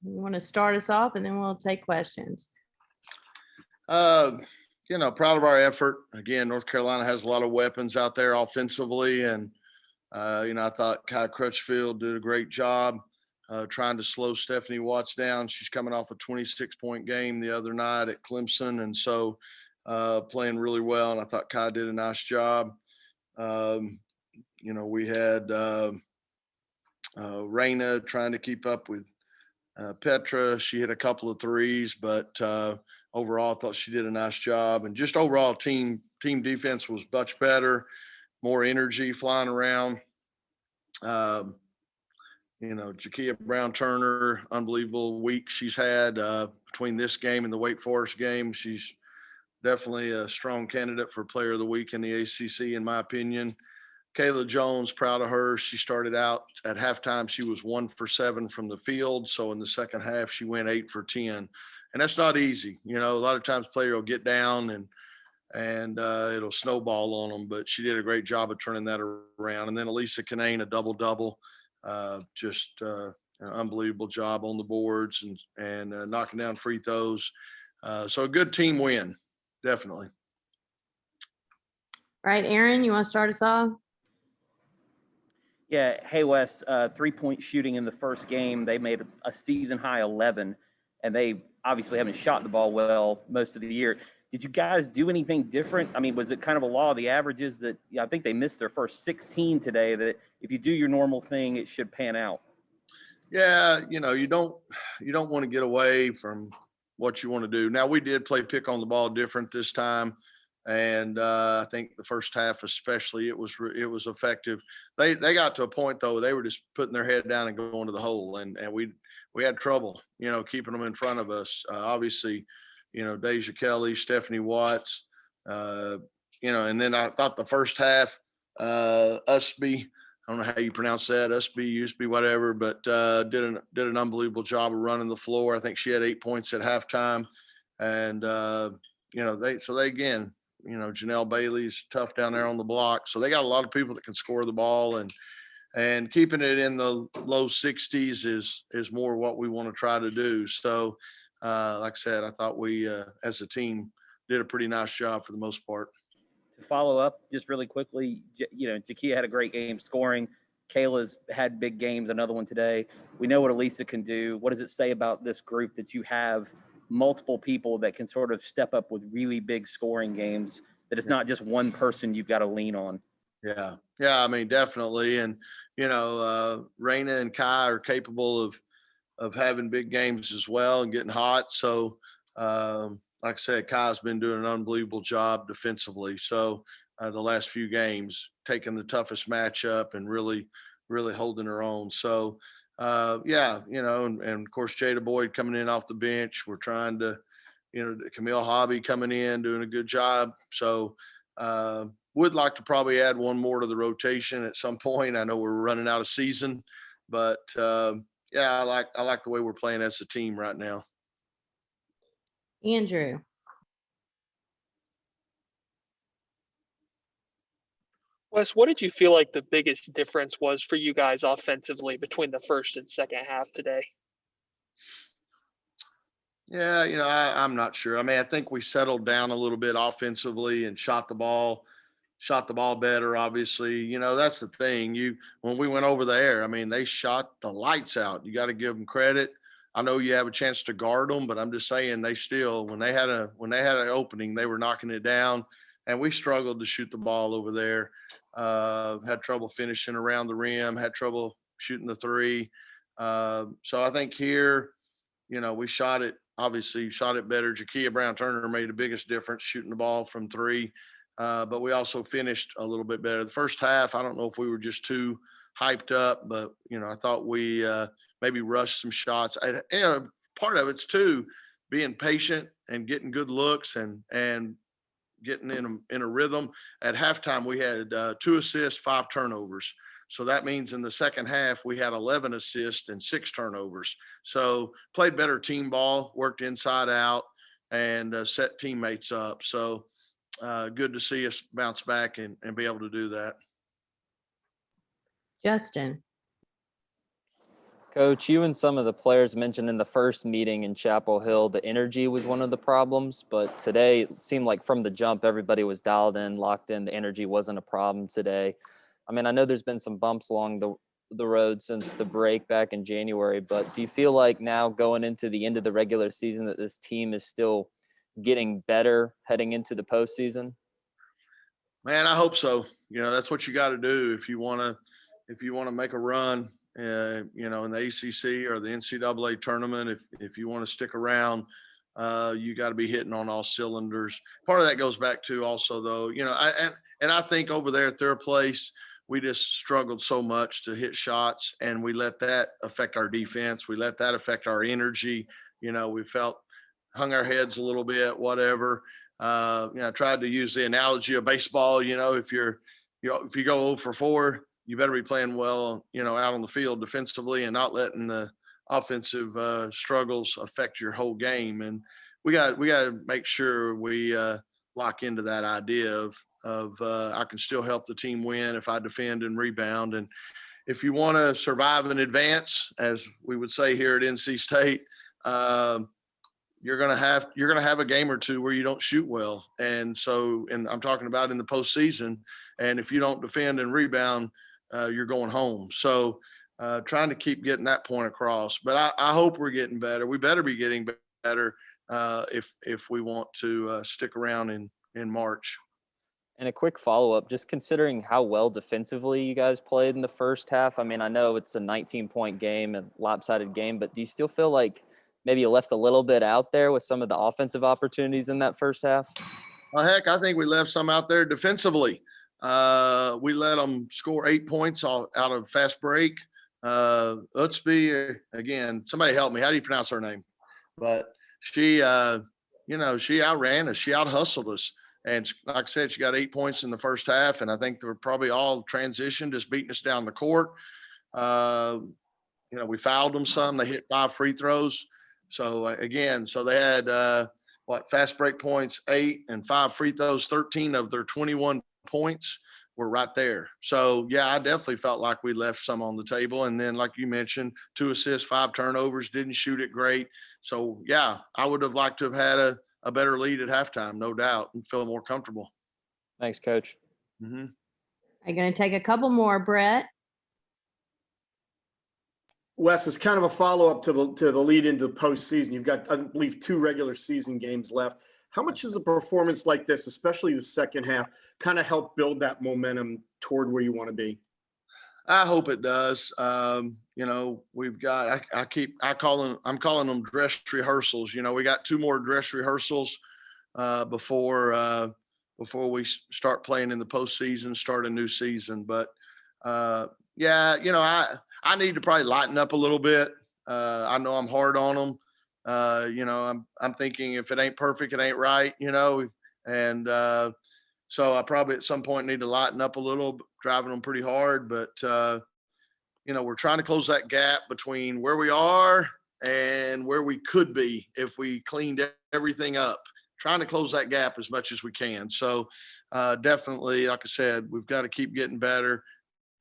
You want to start us off, and then we'll take questions. Proud of our effort. Again, North Carolina has a lot of weapons out there offensively, and I thought Kai Crutchfield did a great job trying to slow Stephanie Watts down. She's coming off a 26-point game the other night at Clemson, and so playing really well. And I thought Kai did a nice job. We had Raina trying to keep up with Petra. She hit a couple of threes, but overall, I thought she did a nice job. And just overall, team defense was much better, more energy flying around. Jacia Brown-Turner, unbelievable week she's had between this game and the Wake Forest game. She's definitely a strong candidate for Player of the Week in the ACC, in my opinion. Kayla Jones, proud of her. She started out at halftime. She was 1 for 7 from the field. So in the second half, she went 8 for 10. And that's not easy. A lot of times player will get down and it'll snowball on them. But she did a great job of turning that around. And then Elisa Canane, a double-double. Just an unbelievable job on the boards and knocking down free throws. So a good team win, definitely. All right, Aaron, you want to start us off? Yeah. Hey, Wes, 3-point shooting in the first game. They made a season-high 11, and they obviously haven't shot the ball well most of the year. Did you guys do anything different? I mean, was it kind of a law of the averages that I think they missed their first 16 today, that if you do your normal thing, it should pan out? Yeah, you don't want to get away from what you want to do. Now, we did play pick on the ball different this time. And I think the first half, especially, it was effective. They got to a point though they were just putting their head down and going to the hole, and we had trouble, keeping them in front of us. Obviously, Deja Kelly, Stephanie Watts, and then I thought the first half, Usby, I don't know how you pronounce that, Usby, whatever, but did an unbelievable job of running the floor. I think she had 8 points at halftime, and they again. Janelle Bailey's tough down there on the block. So they got a lot of people that can score the ball, and keeping it in the low 60s is more what we want to try to do. So, like I said, I thought we, as a team, did a pretty nice job for the most part. To follow up just really quickly, Jacia had a great game scoring. Kayla's had big games, another one today. We know what Elisa can do. What does it say about this group that you have multiple people that can sort of step up with really big scoring games, that it's not just one person you've got to lean on? Yeah, I mean, definitely. And, Raina and Kai are capable of having big games as well and getting hot. So, like I said, Kai's been doing an unbelievable job defensively. So the last few games, taking the toughest matchup and really holding her own. So, and of course, Jada Boyd coming in off the bench. We're trying to, Camille Hobby coming in, doing a good job. So would like to probably add one more to the rotation at some point. I know we're running out of season, but I like the way we're playing as a team right now. Andrew. Wes, what did you feel like the biggest difference was for you guys offensively between the first and second half today? Yeah, I'm not sure. I mean, I think we settled down a little bit offensively and shot the ball better, obviously. That's the thing. When we went over there, I mean, they shot the lights out. You got to give them credit. I know you have a chance to guard them, but I'm just saying they still, when they had an opening, they were knocking it down, and we struggled to shoot the ball over there. Had trouble finishing around the rim, had trouble shooting the three. So I think here, we shot it better. Jacia Brown-Turner made the biggest difference shooting the ball from three. But we also finished a little bit better. The first half, I don't know if we were just too hyped up, but, I thought we maybe rushed some shots. Part of it's too being patient and getting good looks and getting in a rhythm. At halftime, we had 2 assists, 5 turnovers. So that means in the second half, we had 11 assists and 6 turnovers. So played better team ball, worked inside out, and set teammates up. So good to see us bounce back and be able to do that. Justin. Coach, you and some of the players mentioned in the first meeting in Chapel Hill, the energy was one of the problems, but today it seemed like from the jump, everybody was dialed in, locked in. The energy wasn't a problem today. I mean, I know there's been some bumps along the road since the break back in January, but do you feel like now going into the end of the regular season that this team is still getting better heading into the postseason? Man, I hope so. That's what you got to do if you want to make a run. In the ACC or the NCAA tournament, if you want to stick around, you got to be hitting on all cylinders. Part of that goes back to also, though, I think over there at their place, we just struggled so much to hit shots, and we let that affect our defense. We let that affect our energy. We hung our heads a little bit, whatever. I tried to use the analogy of baseball. If you go 0 for 4, you better be playing well, out on the field defensively and not letting the offensive struggles affect your whole game. And we got to make sure we lock into that idea of I can still help the team win if I defend and rebound. And if you want to survive and advance, as we would say here at NC State, you're gonna have a game or two where you don't shoot well. And I'm talking about in the postseason. And if you don't defend and rebound, you're going home. So trying to keep getting that point across. But I hope we're getting better. We better be getting better if we want to stick around in March. And a quick follow-up, just considering how well defensively you guys played in the first half. I mean, I know it's a 19-point game, a lopsided game, but do you still feel like maybe you left a little bit out there with some of the offensive opportunities in that first half? Well, heck, I think we left some out there defensively. We let them score 8 points out of fast break. Utsby, again, somebody help me. How do you pronounce her name? But she outran us. She out-hustled us. And like I said, she got 8 points in the first half, and I think they were probably all transition, just beating us down the court. We fouled them some. They hit 5 free throws. So, again, they had, fast break points, 8 and 5 free throws, 13 of their 21 points were right there. So, yeah, I definitely felt like we left some on the table. And then, like you mentioned, 2 assists, 5 turnovers, didn't shoot it great. So, yeah, I would have liked to have had a better lead at halftime, no doubt, and feel more comfortable. Thanks, Coach. Mm-hmm. I'm going to take a couple more, Brett. Wes, it's kind of a follow-up to the lead into the postseason. You've got, I believe, 2 regular season games left. How much does a performance like this, especially the second half, kind of help build that momentum toward where you want to be? I hope it does. We've got, I'm calling them dress rehearsals. We got 2 more dress rehearsals before we start playing in the postseason, start a new season. But I need to probably lighten up a little bit. I know I'm hard on them. I'm thinking if it ain't perfect, it ain't right, and so I probably at some point need to lighten up a little, driving them pretty hard. But, we're trying to close that gap between where we are and where we could be if we cleaned everything up, trying to close that gap as much as we can. So definitely, like I said, we've got to keep getting better,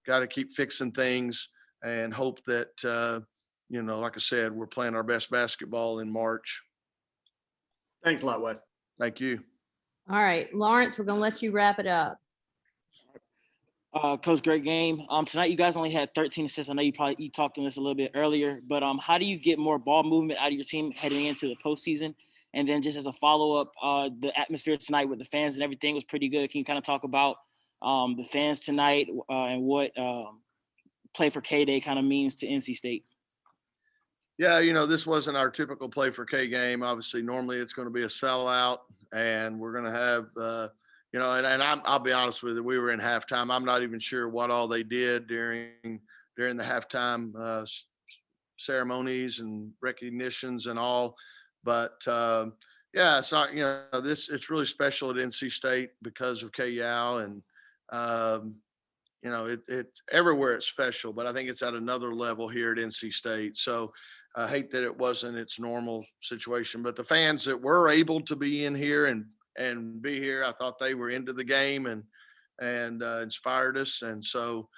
got to keep fixing things, and hope that, like I said, we're playing our best basketball in March. Thanks a lot, Wes. Thank you. All right, Lawrence, we're going to let you wrap it up. Coach, great game. Tonight you guys only had 13 assists. I know you talked on this a little bit earlier, but how do you get more ball movement out of your team heading into the postseason? And then just as a follow-up, the atmosphere tonight with the fans and everything was pretty good. Can you kind of talk about the fans tonight and what Play for K-Day kind of means to NC State? Yeah, this wasn't our typical Play for K game. Obviously, normally it's going to be a sellout, and we're going to have, I'll be honest with you, we were in halftime. I'm not even sure what all they did during the halftime ceremonies and recognitions and all. But it's not, it's really special at NC State because of K-Yow, and it's everywhere it's special, but I think it's at another level here at NC State. So I hate that it wasn't its normal situation, but the fans that were able to be in here and be here, I thought they were into the game and inspired us. And so,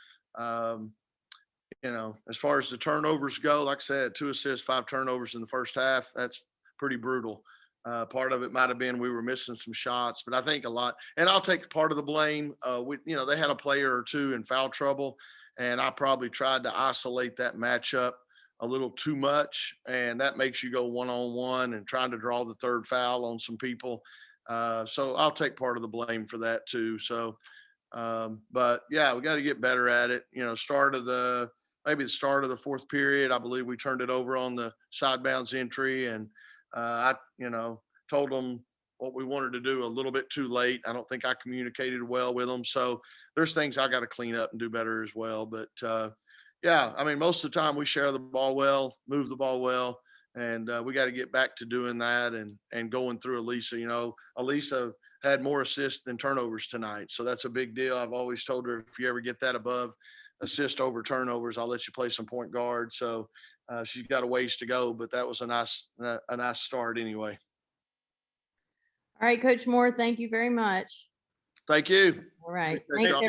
you know, as far as the turnovers go, like I said, 2 assists, 5 turnovers in the first half. That's pretty brutal. Part of it might have been we were missing some shots, but I think a lot, and I'll take part of the blame. You know, they had a player or two in foul trouble, and I probably tried to isolate that matchup a little too much, and that makes you go one-on-one and trying to draw the third foul on some people. So I'll take part of the blame for that too. So, but yeah, we got to get better at it. You know, maybe the start of the fourth period, I believe we turned it over on the side bounds entry, and you know, told them what we wanted to do a little bit too late. I don't think I communicated well with them. So there's things I got to clean up and do better as well. But yeah, I mean, most of the time we share the ball well, move the ball well, and we got to get back to doing that and going through Elisa. You know, Elisa had more assists than turnovers tonight, so that's a big deal. I've always told her, if you ever get that above assist over turnovers, I'll let you play some point guard. So she's got a ways to go, but that was a nice start anyway. All right, Coach Moore, thank you very much. Thank you. All right. Appreciate Thanks, y'all.